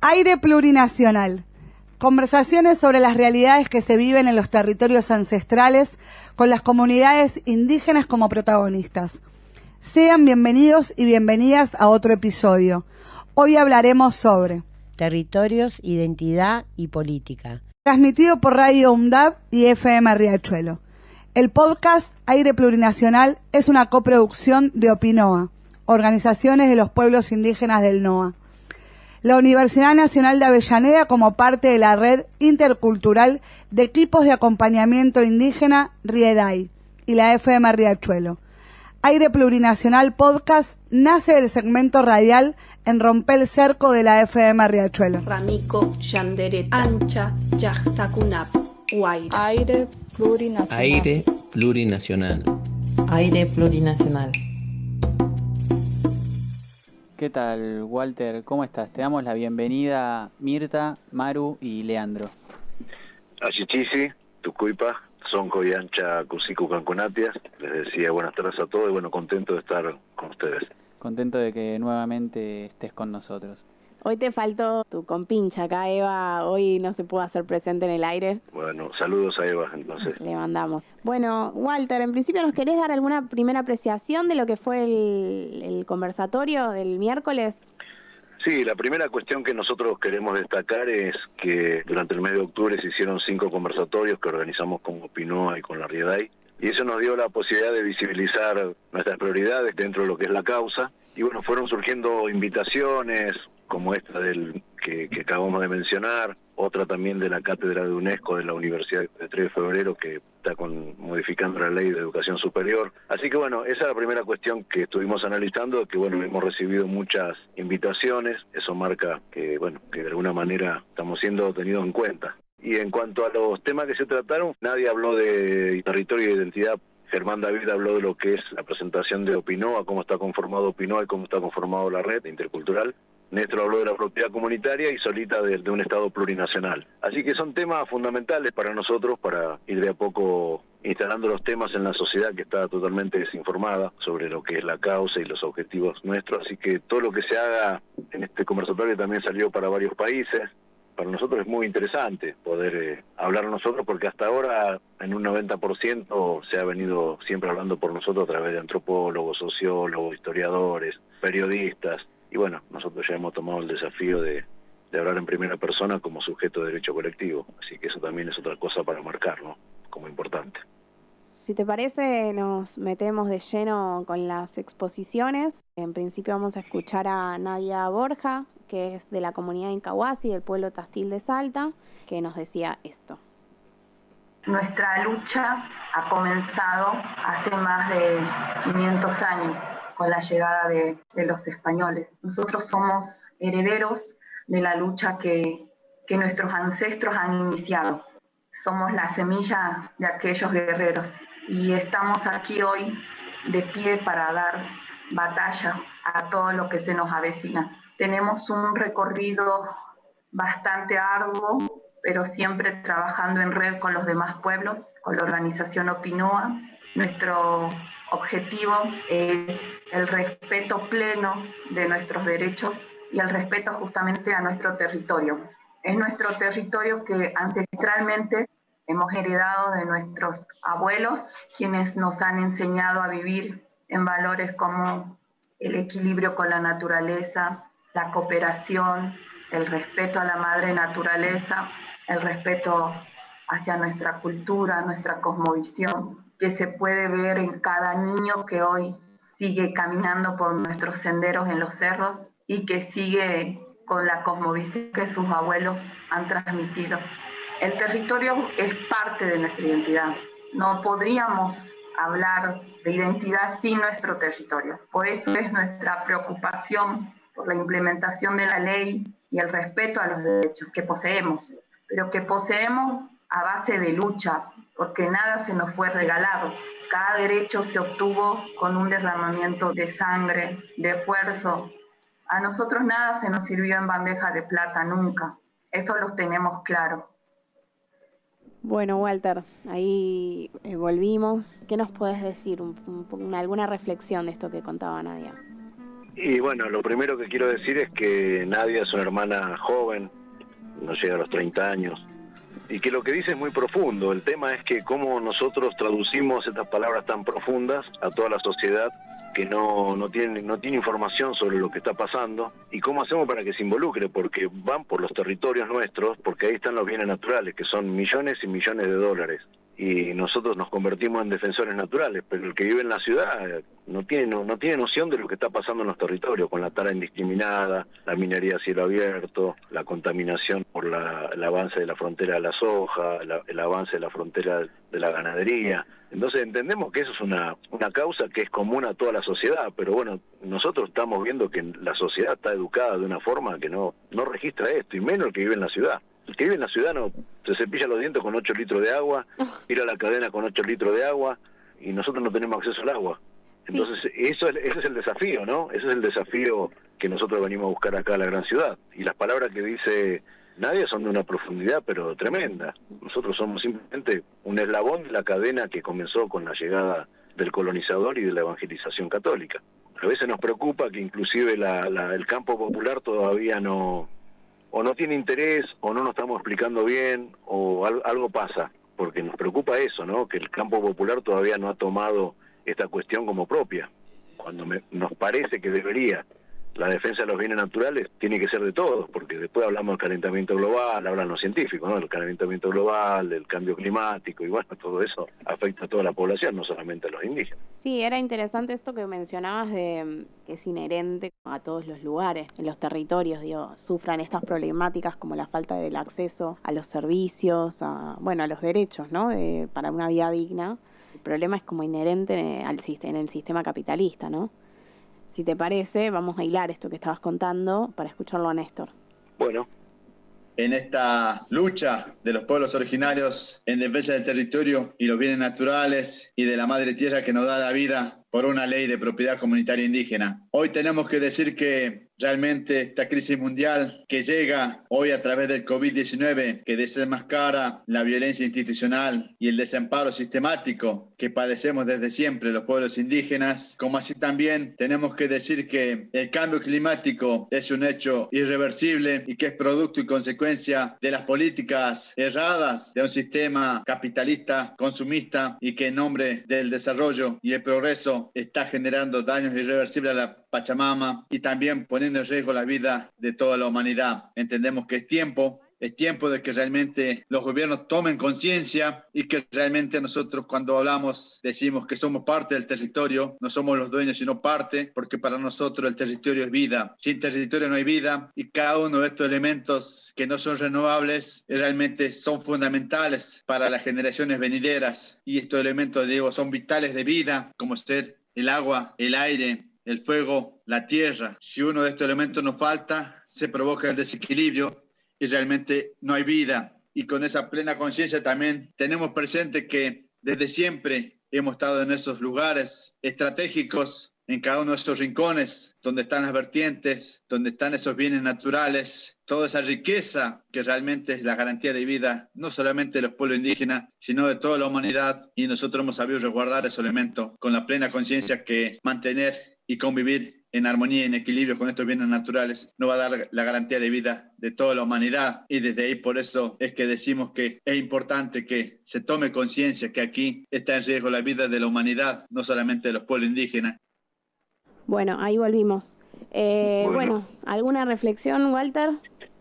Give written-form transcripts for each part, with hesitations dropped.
Aire plurinacional. Conversaciones sobre las realidades que se viven en los territorios ancestrales con las comunidades indígenas como protagonistas. Sean bienvenidos y bienvenidas a otro episodio. Hoy hablaremos sobre territorios, identidad y política. Transmitido por Radio UNDAV y FM Riachuelo. El podcast Aire Plurinacional es una coproducción de Opinoa, organizaciones de los pueblos indígenas del NOA. La Universidad Nacional de Avellaneda como parte de la red intercultural de equipos de acompañamiento indígena RIEDAI y la FM Riachuelo. Aire Plurinacional Podcast nace del segmento radial en Romper el Cerco de la FM Riachuelo. Ramico, Yanderet, Ancha, Yajtacunap, Guaira. Aire Plurinacional. Aire Plurinacional. Aire Plurinacional. ¿Qué tal, Walter? ¿Cómo estás? Te damos la bienvenida Mirta, Maru y Leandro. Achichisi, Tucuipa, Sonco y Ancha, Cusicu, Cancunatia. Les decía buenas tardes a todos y bueno, contento de estar con ustedes. Contento de que nuevamente estés con nosotros. Hoy te faltó tu compincha acá, Eva. Hoy no se pudo hacer presente en el aire. Bueno, saludos a Eva, entonces. Le mandamos. Bueno, Walter, en principio, ¿nos querés dar alguna primera apreciación de lo que fue el conversatorio del miércoles? Sí, la primera cuestión que nosotros queremos destacar es que durante el mes de octubre se hicieron 5 conversatorios que organizamos con Opinoa y con la RIEDAI. Y eso nos dio la posibilidad de visibilizar nuestras prioridades dentro de lo que es la causa. Y bueno, fueron surgiendo invitaciones como esta que acabamos de mencionar, otra también de la cátedra de UNESCO de la Universidad de 3 de febrero que está modificando la ley de educación superior. Así que bueno, esa es la primera cuestión que estuvimos analizando, que bueno, hemos recibido muchas invitaciones, eso marca que bueno, que de alguna manera estamos siendo tenidos en cuenta. Y en cuanto a los temas que se trataron, nadie habló de territorio e identidad. Germán David habló de lo que es la presentación de Opinoa, cómo está conformado Opinoa y cómo está conformado la red intercultural. Néstor habló de la propiedad comunitaria y Solita de un Estado plurinacional. Así que son temas fundamentales para nosotros para ir de a poco instalando los temas en la sociedad que está totalmente desinformada sobre lo que es la causa y los objetivos nuestros. Así que todo lo que se haga en este conversatorio también salió para varios países. Para nosotros es muy interesante poder hablar nosotros porque hasta ahora en un 90% se ha venido siempre hablando por nosotros a través de antropólogos, sociólogos, historiadores, periodistas. Y bueno, nosotros ya hemos tomado el desafío de hablar en primera persona como sujeto de derecho colectivo. Así que eso también es otra cosa para marcar, ¿no? Como importante. Si te parece, nos metemos de lleno con las exposiciones. En principio vamos a escuchar a Nadia Borja, que es de la comunidad Incahuasi, del pueblo Tastil de Salta, que nos decía esto. Nuestra lucha ha comenzado hace más de 500 años con la llegada de los españoles. Nosotros somos herederos de la lucha que nuestros ancestros han iniciado. Somos la semilla de aquellos guerreros y estamos aquí hoy de pie para dar batalla a todo lo que se nos avecina. Tenemos un recorrido bastante arduo, pero siempre trabajando en red con los demás pueblos, con la organización Opinoa. Nuestro objetivo es el respeto pleno de nuestros derechos y el respeto justamente a nuestro territorio. Es nuestro territorio que ancestralmente hemos heredado de nuestros abuelos, quienes nos han enseñado a vivir en valores como el equilibrio con la naturaleza, la cooperación, el respeto a la madre naturaleza, el respeto hacia nuestra cultura, nuestra cosmovisión, que se puede ver en cada niño que hoy sigue caminando por nuestros senderos en los cerros y que sigue con la cosmovisión que sus abuelos han transmitido. El territorio es parte de nuestra identidad. No podríamos hablar de identidad sin nuestro territorio. Por eso es nuestra preocupación por la implementación de la ley y el respeto a los derechos que poseemos, pero que poseemos a base de lucha, porque nada se nos fue regalado. Cada derecho se obtuvo con un derramamiento de sangre, de esfuerzo. A nosotros nada se nos sirvió en bandeja de plata nunca. Eso lo tenemos claro. Bueno, Walter, ahí volvimos. ¿Qué nos puedes decir? ¿Alguna reflexión de esto que contaba Nadia? Y bueno, lo primero que quiero decir es que Nadia es una hermana joven, no llega a los 30 años, y que lo que dice es muy profundo. El tema es que cómo nosotros traducimos estas palabras tan profundas a toda la sociedad que no tiene información sobre lo que está pasando, y cómo hacemos para que se involucre, porque van por los territorios nuestros, porque ahí están los bienes naturales, que son millones y millones de dólares, y nosotros nos convertimos en defensores naturales, pero el que vive en la ciudad no tiene noción de lo que está pasando en los territorios, con la tala indiscriminada, la minería a cielo abierto, la contaminación por el avance de la frontera de la soja, el avance de la frontera de la ganadería. Entonces entendemos que eso es una causa que es común a toda la sociedad, pero bueno, nosotros estamos viendo que la sociedad está educada de una forma que no registra esto, y menos el que vive en la ciudad. El que vive en la ciudad no se cepilla los dientes con 8 litros de agua, tira a la cadena con 8 litros de agua, y nosotros no tenemos acceso al agua. Entonces ese es el desafío, ¿no? Ese es el desafío que nosotros venimos a buscar acá a la gran ciudad. Y las palabras que dice Nadia son de una profundidad pero tremenda. Nosotros somos simplemente un eslabón de la cadena que comenzó con la llegada del colonizador y de la evangelización católica. A veces nos preocupa que inclusive el campo popular todavía no tiene interés, o no nos estamos explicando bien, o algo pasa, porque nos preocupa eso, ¿no? Que el campo popular todavía no ha tomado esta cuestión como propia, cuando nos parece que debería. La defensa de los bienes naturales tiene que ser de todos, porque después hablamos del calentamiento global, hablan los científicos, ¿no? Del calentamiento global, del cambio climático, y bueno, todo eso afecta a toda la población, no solamente a los indígenas. Sí, era interesante esto que mencionabas de que es inherente a todos los lugares, en los territorios, sufran estas problemáticas como la falta del acceso a los servicios, a los derechos, ¿no? Para una vida digna. El problema es como inherente en el sistema capitalista, ¿no? Si te parece, vamos a hilar esto que estabas contando para escucharlo a Néstor. Bueno. En esta lucha de los pueblos originarios en defensa del territorio y los bienes naturales y de la madre tierra que nos da la vida por una ley de propiedad comunitaria indígena. Hoy tenemos que decir que realmente esta crisis mundial que llega hoy a través del COVID-19, que desenmascara la violencia institucional y el desamparo sistemático que padecemos desde siempre los pueblos indígenas, como así también tenemos que decir que el cambio climático es un hecho irreversible y que es producto y consecuencia de las políticas erradas de un sistema capitalista, consumista, y que en nombre del desarrollo y el progreso está generando daños irreversibles a la Pachamama y también poniendo en riesgo la vida de toda la humanidad. Entendemos que es tiempo de que realmente los gobiernos tomen conciencia y que realmente nosotros cuando hablamos decimos que somos parte del territorio, no somos los dueños sino parte, porque para nosotros el territorio es vida. Sin territorio no hay vida, y cada uno de estos elementos que no son renovables realmente son fundamentales para las generaciones venideras, y estos elementos, digo, son vitales de vida, como ser el agua, el aire, el fuego, la tierra. Si uno de estos elementos nos falta, se provoca el desequilibrio y realmente no hay vida. Y con esa plena conciencia también tenemos presente que desde siempre hemos estado en esos lugares estratégicos, en cada uno de esos rincones, donde están las vertientes, donde están esos bienes naturales, toda esa riqueza que realmente es la garantía de vida, no solamente de los pueblos indígenas, sino de toda la humanidad. Y nosotros hemos sabido resguardar esos elementos con la plena conciencia que mantener y convivir en armonía y en equilibrio con estos bienes naturales nos va a dar la garantía de vida de toda la humanidad. Y desde ahí por eso es que decimos que es importante que se tome conciencia que aquí está en riesgo la vida de la humanidad, no solamente de los pueblos indígenas. Bueno, ahí volvimos. Bueno, ¿alguna reflexión, Walter?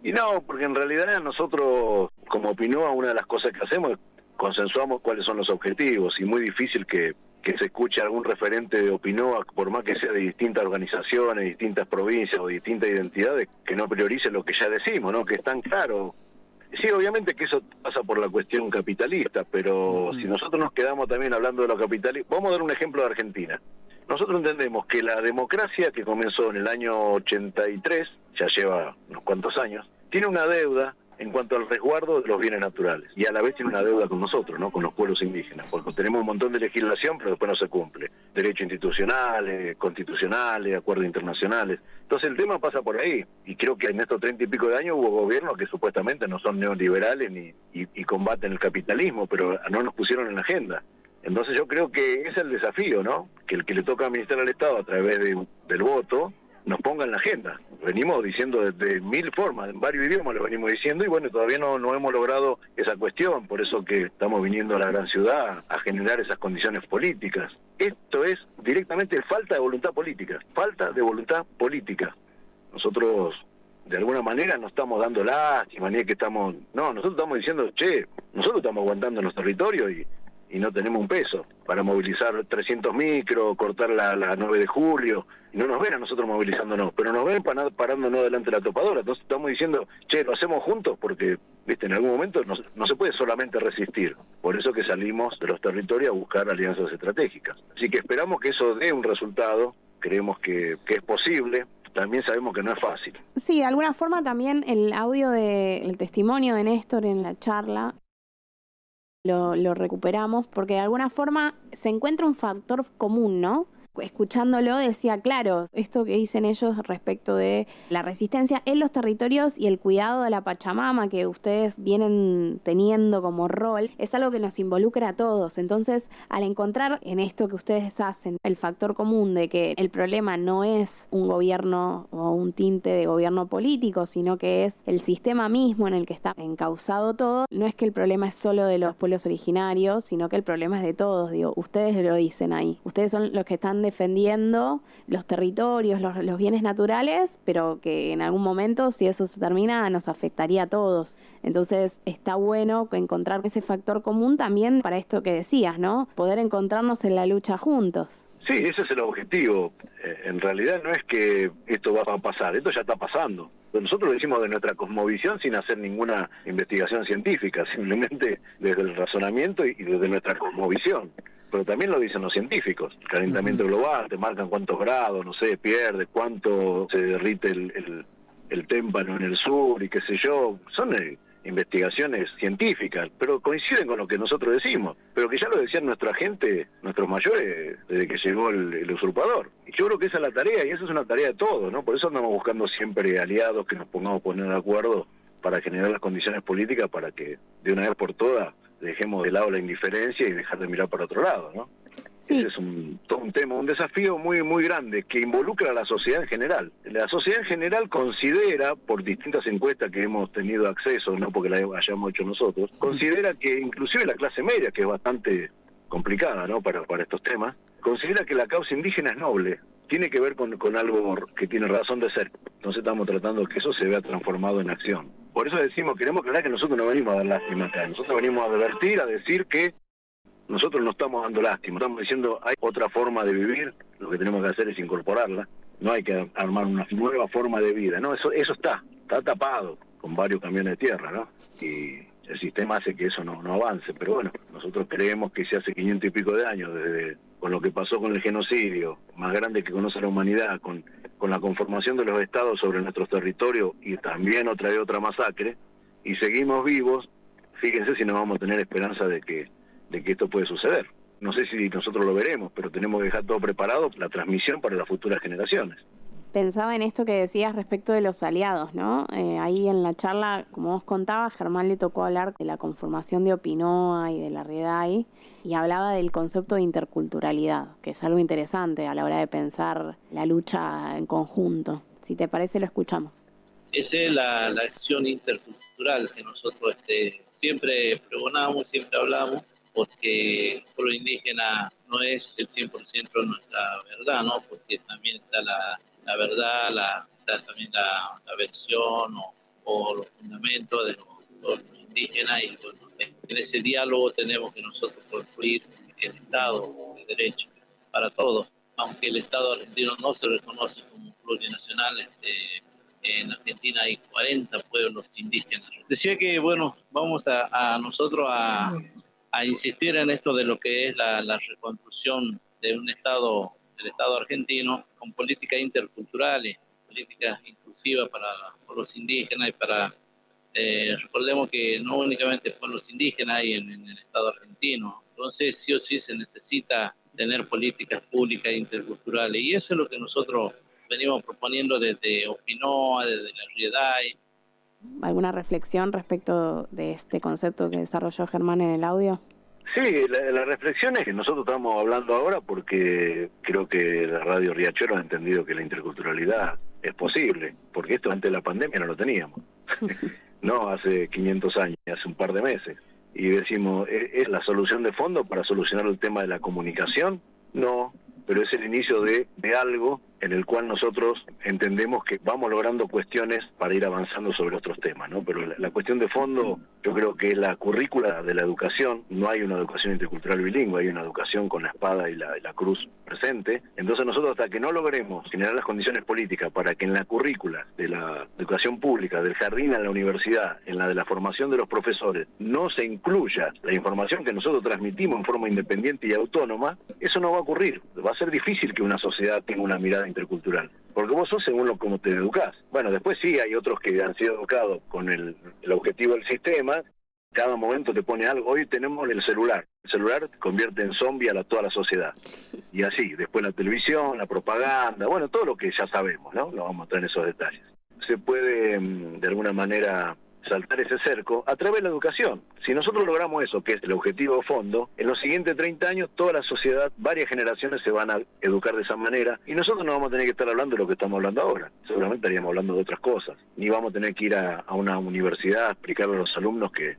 Y no, porque en realidad nosotros como Opinoa una de las cosas que hacemos es consensuamos cuáles son los objetivos, y muy difícil que se escuche algún referente de Opinoa, por más que sea de distintas organizaciones, distintas provincias o distintas identidades, que no priorice lo que ya decimos, ¿no? Que es tan claro. Sí, obviamente que eso pasa por la cuestión capitalista, pero si nosotros nos quedamos también hablando de lo capitalista, vamos a dar un ejemplo de Argentina. Nosotros entendemos que la democracia que comenzó en el año 83, ya lleva unos cuantos años, tiene una deuda en cuanto al resguardo de los bienes naturales, y a la vez tiene una deuda con nosotros, ¿no? Con los pueblos indígenas, porque tenemos un montón de legislación pero después no se cumple, derechos institucionales, constitucionales, acuerdos internacionales. Entonces el tema pasa por ahí, y creo que en estos 30 y pico de años hubo gobiernos que supuestamente no son neoliberales y combaten el capitalismo, pero no nos pusieron en la agenda. Entonces yo creo que ese es el desafío, ¿no? Que el que le toca administrar al Estado a través del voto nos ponga en la agenda. Venimos diciendo de mil formas, en varios idiomas lo venimos diciendo, y bueno, todavía no hemos logrado esa cuestión, por eso que estamos viniendo a la gran ciudad a generar esas condiciones políticas. Esto es directamente falta de voluntad política, falta de voluntad política. Nosotros de alguna manera no estamos dando lástima, ni es que estamos... No, nosotros estamos diciendo, che, nosotros estamos aguantando en los territorios y no tenemos un peso para movilizar 300 micros, cortar la 9 de julio, y no nos ven a nosotros movilizándonos, pero nos ven parándonos delante de la topadora. Entonces estamos diciendo, che, lo hacemos juntos porque, viste, en algún momento no se puede solamente resistir. Por eso que salimos de los territorios a buscar alianzas estratégicas. Así que esperamos que eso dé un resultado, creemos que es posible. También sabemos que no es fácil. Sí, de alguna forma también el audio el testimonio de Néstor en la charla lo recuperamos porque de alguna forma se encuentra un factor común, ¿no? Escuchándolo decía, claro, esto que dicen ellos respecto de la resistencia en los territorios y el cuidado de la Pachamama que ustedes vienen teniendo como rol, es algo que nos involucra a todos. Entonces, al encontrar en esto que ustedes hacen el factor común de que el problema no es un gobierno o un tinte de gobierno político, sino que es el sistema mismo en el que está encauzado todo, no es que el problema es solo de los pueblos originarios, sino que el problema es de todos. Digo, ustedes lo dicen ahí. Ustedes son los que están defendiendo los territorios, los bienes naturales, pero que en algún momento, si eso se termina, nos afectaría a todos. Entonces está bueno encontrar ese factor común también para esto que decías, ¿no? Poder encontrarnos en la lucha juntos. Sí, ese es el objetivo. En realidad no es que esto va a pasar, esto ya está pasando. Nosotros lo decimos de nuestra cosmovisión sin hacer ninguna investigación científica, simplemente desde el razonamiento y desde nuestra cosmovisión. Pero también lo dicen los científicos, el calentamiento global, te marcan cuántos grados, no sé, pierde, cuánto se derrite el témpano en el sur y qué sé yo, son investigaciones científicas, pero coinciden con lo que nosotros decimos, pero que ya lo decían nuestra gente, nuestros mayores, desde que llegó el usurpador. Y yo creo que esa es la tarea, y esa es una tarea de todos, ¿no? Por eso andamos buscando siempre aliados que nos pongamos a poner de acuerdo para generar las condiciones políticas para que de una vez por todas dejemos de lado la indiferencia y dejar de mirar para otro lado, ¿no? Sí. Ese es todo un tema, un desafío muy muy grande que involucra a la sociedad en general. La sociedad en general considera, por distintas encuestas que hemos tenido acceso, no porque las hayamos hecho nosotros, considera que inclusive la clase media, que es bastante complicada, ¿no?, para estos temas, considera que la causa indígena es noble, tiene que ver con algo que tiene razón de ser. Entonces estamos tratando de que eso se vea transformado en acción. Por eso decimos, queremos aclarar que nosotros no venimos a dar lástima acá, nosotros venimos a advertir, a decir que nosotros no estamos dando lástima, estamos diciendo hay otra forma de vivir, lo que tenemos que hacer es incorporarla, no hay que armar una nueva forma de vida, no, eso está tapado con varios camiones de tierra, ¿no? Y el sistema hace que eso no avance, pero bueno, nosotros creemos que si hace 500 y pico de años, con lo que pasó con el genocidio, más grande que conoce la humanidad, con la conformación de los estados sobre nuestros territorios y también otra masacre, y seguimos vivos, fíjense si no vamos a tener esperanza de que esto puede suceder. No sé si nosotros lo veremos, pero tenemos que dejar todo preparado, la transmisión para las futuras generaciones. Pensaba en esto que decías respecto de los aliados, ¿no? Ahí en la charla, como vos contabas, Germán le tocó hablar de la conformación de Opinoa y de la RIEDAI, y hablaba del concepto de interculturalidad, que es algo interesante a la hora de pensar la lucha en conjunto. Si te parece, lo escuchamos. Esa es la acción intercultural que nosotros siempre pregonamos, siempre hablamos, porque el pueblo indígena no es el 100% de nuestra verdad, ¿no? Porque también está la verdad, está también la versión o los fundamentos de los indígenas, y bueno, en ese diálogo tenemos que nosotros construir el Estado de Derecho para todos. Aunque el Estado argentino no se reconoce como plurinacional, en Argentina hay 40 pueblos indígenas. Decía que, bueno, vamos a nosotros a insistir en esto de lo que es la reconstrucción de un Estado, del Estado argentino, con políticas interculturales, políticas inclusivas para los pueblos indígenas y para, recordemos que no únicamente pueblos indígenas hay en el Estado argentino, entonces sí o sí se necesita tener políticas públicas interculturales, y eso es lo que nosotros venimos proponiendo desde Opinoa, desde la RIEDAI. ¿Alguna reflexión respecto de este concepto que desarrolló Germán en el audio? Sí, la reflexión es que nosotros estamos hablando ahora porque creo que la radio Riachuelo ha entendido que la interculturalidad es posible, porque esto antes de la pandemia no lo teníamos, no hace 500 años, hace un par de meses. Y decimos, ¿es la solución de fondo para solucionar el tema de la comunicación? No, pero es el inicio de algo en el cual nosotros entendemos que vamos logrando cuestiones para ir avanzando sobre otros temas, ¿no? Pero la cuestión de fondo yo creo que es la currícula de la educación. No hay una educación intercultural bilingüe, hay una educación con la espada y la cruz presente. Entonces nosotros, hasta que no logremos generar las condiciones políticas para que en la currícula de la educación pública, del jardín a la universidad, en la de la formación de los profesores, no se incluya la información que nosotros transmitimos en forma independiente y autónoma, eso no va a ocurrir. Va a ser difícil que una sociedad tenga una mirada intercultural, porque vos sos según cómo te educás. Bueno, después sí hay otros que han sido educados con el objetivo del sistema. Cada momento te pone algo. Hoy tenemos el celular convierte en zombie a toda la sociedad, y así, después la televisión, la propaganda, bueno, todo lo que ya sabemos, ¿no? No vamos a entrar en esos detalles. Se puede de alguna manera saltar ese cerco a través de la educación. Si nosotros logramos eso, que es el objetivo de fondo, en los siguientes 30 años toda la sociedad, varias generaciones se van a educar de esa manera, y nosotros no vamos a tener que estar hablando de lo que estamos hablando ahora, seguramente estaríamos hablando de otras cosas, ni vamos a tener que ir a una universidad a explicarle a los alumnos que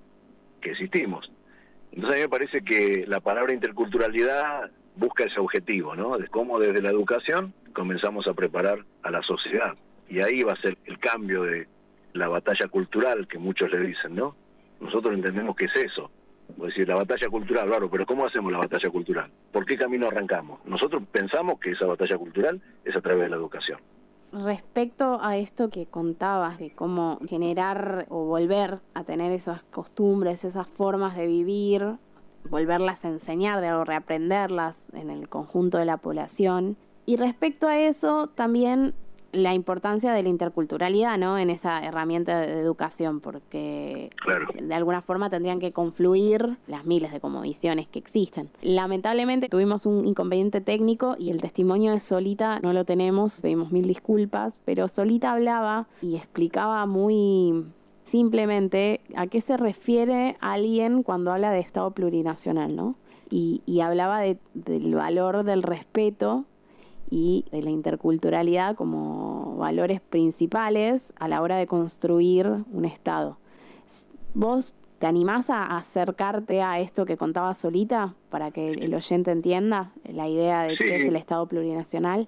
existimos. Entonces a mí me parece que la palabra interculturalidad busca ese objetivo, ¿no? De cómo desde la educación comenzamos a preparar a la sociedad, y ahí va a ser el cambio de la batalla cultural que muchos le dicen, ¿no? Nosotros entendemos que es eso. Es decir, la batalla cultural, claro, pero ¿cómo hacemos la batalla cultural? ¿Por qué camino arrancamos? Nosotros pensamos que esa batalla cultural es a través de la educación. Respecto a esto que contabas, de cómo generar o volver a tener esas costumbres, esas formas de vivir, volverlas a enseñar, de reaprenderlas en el conjunto de la población. Y respecto a eso, también la importancia de la interculturalidad, ¿no? En esa herramienta de educación, porque claro, de alguna forma tendrían que confluir las miles de cosmovisiones que existen. Lamentablemente tuvimos un inconveniente técnico y el testimonio de Solita no lo tenemos, pedimos mil disculpas, pero Solita hablaba y explicaba muy simplemente a qué se refiere alguien cuando habla de Estado plurinacional, ¿no? Y hablaba del valor del respeto y de la interculturalidad como valores principales a la hora de construir un Estado. ¿Vos te animás a acercarte a esto que contaba Solita para que el oyente entienda la idea de qué es el Estado plurinacional?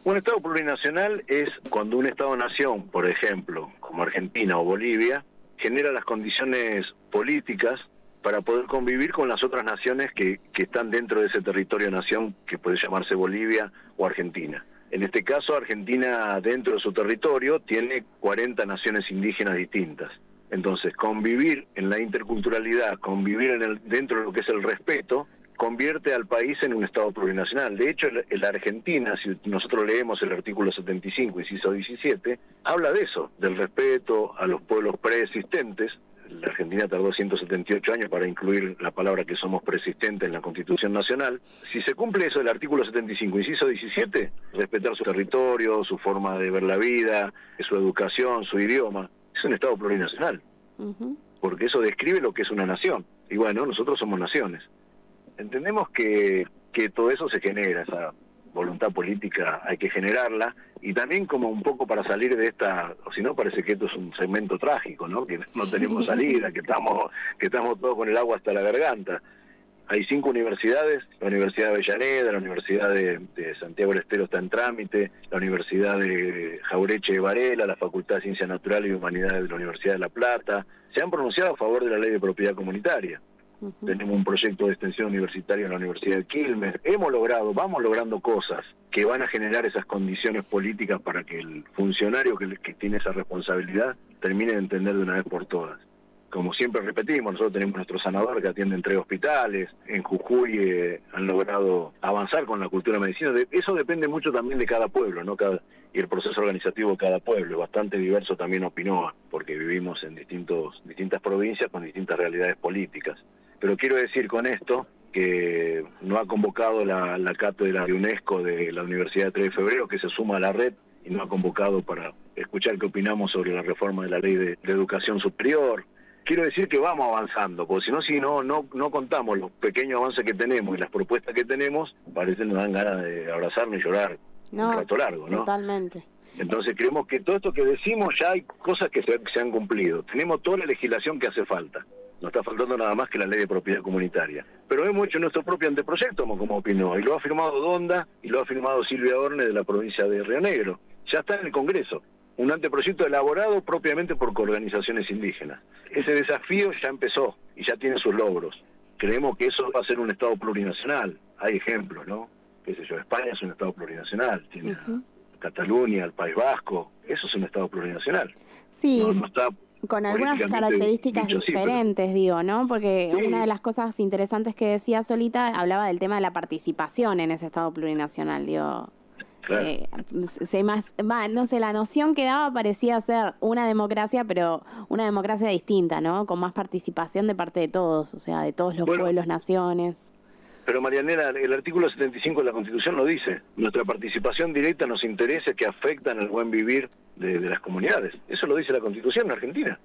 Un Estado plurinacional es cuando un Estado-nación, por ejemplo, como Argentina o Bolivia, genera las condiciones políticas para poder convivir con las otras naciones que están dentro de ese territorio-nación que puede llamarse Bolivia o Argentina. En este caso, Argentina, dentro de su territorio, tiene 40 naciones indígenas distintas. Entonces, convivir en la interculturalidad, convivir dentro de lo que es el respeto, convierte al país en un Estado plurinacional. De hecho, la Argentina, si nosotros leemos el artículo 75, inciso 17, habla de eso, del respeto a los pueblos preexistentes. La Argentina tardó 178 años para incluir la palabra que somos preexistentes en la Constitución Nacional. Si se cumple eso del artículo 75, inciso 17, respetar su territorio, su forma de ver la vida, su educación, su idioma, es un Estado plurinacional. Porque eso describe lo que es una nación. Y bueno, nosotros somos naciones. Entendemos que todo eso se genera, esa voluntad política hay que generarla, y también como un poco para salir de esta, o si no parece que esto es un segmento trágico, ¿no? Que no tenemos salida, que estamos todos con el agua hasta la garganta. Hay 5 universidades, la Universidad de Avellaneda, la Universidad de Santiago del Estero está en trámite, la Universidad de Jaureche de Varela, la Facultad de Ciencias Naturales y Humanidades de la Universidad de La Plata, se han pronunciado a favor de la ley de propiedad comunitaria. Tenemos un proyecto de extensión universitaria en la Universidad de Quilmes. Vamos logrando cosas que van a generar esas condiciones políticas para que el funcionario que tiene esa responsabilidad termine de entender de una vez por todas. Como siempre repetimos, nosotros tenemos nuestro sanador que atiende en 3 hospitales, en Jujuy han logrado avanzar con la cultura de medicina. Eso depende mucho también de cada pueblo, ¿no? Y el proceso organizativo de cada pueblo, es bastante diverso también Opinoa, porque vivimos en distintas provincias con distintas realidades políticas. Pero quiero decir con esto que no ha convocado la cátedra de UNESCO de la Universidad de 3 de Febrero, que se suma a la red, y no ha convocado para escuchar qué opinamos sobre la reforma de la ley de educación superior. quiero decir que vamos avanzando, porque si no contamos los pequeños avances que tenemos y las propuestas que tenemos, parece que nos dan ganas de abrazarnos y llorar un rato largo, ¿no? Totalmente. Entonces creemos que todo esto que decimos ya hay cosas que se han cumplido. Tenemos toda la legislación que hace falta. Nos está faltando nada más que la ley de propiedad comunitaria. Pero hemos hecho nuestro propio anteproyecto como Opinoa, y lo ha firmado Donda y lo ha firmado Silvia Orne de la provincia de Río Negro. Ya está en el Congreso. Un anteproyecto elaborado propiamente por organizaciones indígenas. Ese desafío ya empezó y ya tiene sus logros. Creemos que eso va a ser un Estado plurinacional. Hay ejemplos, ¿no? Qué sé yo, España es un Estado plurinacional, tiene Cataluña, el País Vasco, eso es un Estado plurinacional. Sí, no está con algunas características diferentes, digo, ¿no? Porque una de las cosas interesantes que decía Solita hablaba del tema de la participación en ese Estado plurinacional, digo. Claro. No sé, la noción que daba parecía ser una democracia, pero una democracia distinta, ¿no? Con más participación de parte de todos, o sea, de todos los pueblos, naciones. Pero Marianela, el artículo 75 de la Constitución lo dice. Nuestra participación directa en los intereses que afectan el buen vivir de las comunidades. Eso lo dice la Constitución en Argentina.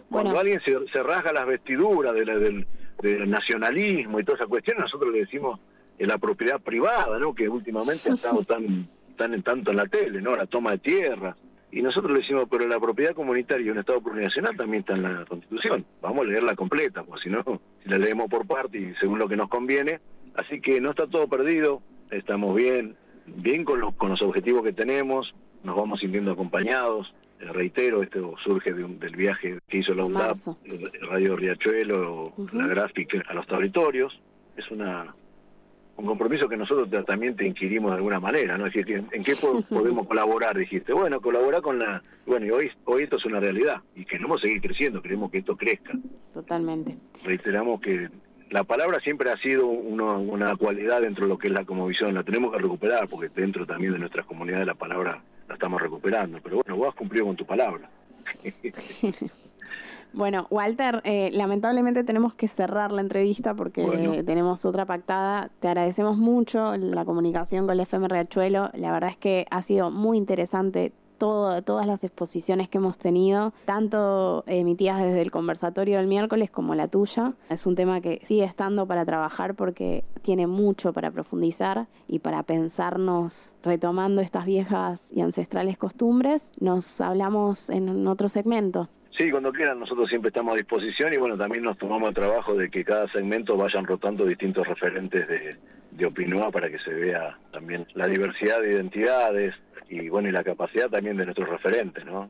Cuando alguien se rasga las vestiduras del nacionalismo y toda esa cuestión, nosotros le decimos la propiedad privada, ¿no? Que últimamente ha estado tanto en la tele, ¿no? La toma de tierra. Y nosotros le decimos, pero la propiedad comunitaria y un Estado plurinacional también está en la Constitución. Vamos a leerla completa, porque si no, si la leemos por parte y según lo que nos conviene. Así que no está todo perdido, estamos bien con los objetivos que tenemos, nos vamos sintiendo acompañados. Reitero, esto surge del viaje que hizo la UNDAP, el Radio Riachuelo, la gráfica a los territorios. Es un compromiso que nosotros también te inquirimos de alguna manera, ¿no? Es decir, ¿en qué podemos colaborar? Dijiste, bueno, colaborar con y hoy esto es una realidad, y queremos seguir creciendo, queremos que esto crezca. Totalmente. Reiteramos que la palabra siempre ha sido una cualidad dentro de lo que es la cosmovisión, la tenemos que recuperar, porque dentro también de nuestras comunidades la palabra la estamos recuperando, pero bueno, vos has cumplido con tu palabra. Bueno, Walter, lamentablemente tenemos que cerrar la entrevista porque tenemos otra pactada. Te agradecemos mucho la comunicación con la FM Riachuelo. La verdad es que ha sido muy interesante todas las exposiciones que hemos tenido, tanto emitidas desde el conversatorio del miércoles como la tuya. Es un tema que sigue estando para trabajar porque tiene mucho para profundizar y para pensarnos retomando estas viejas y ancestrales costumbres. Nos hablamos en otro segmento. Sí, cuando quieran, nosotros siempre estamos a disposición y bueno, también nos tomamos el trabajo de que cada segmento vayan rotando distintos referentes de Opinoa para que se vea también la diversidad de identidades y bueno, y la capacidad también de nuestros referentes, ¿no?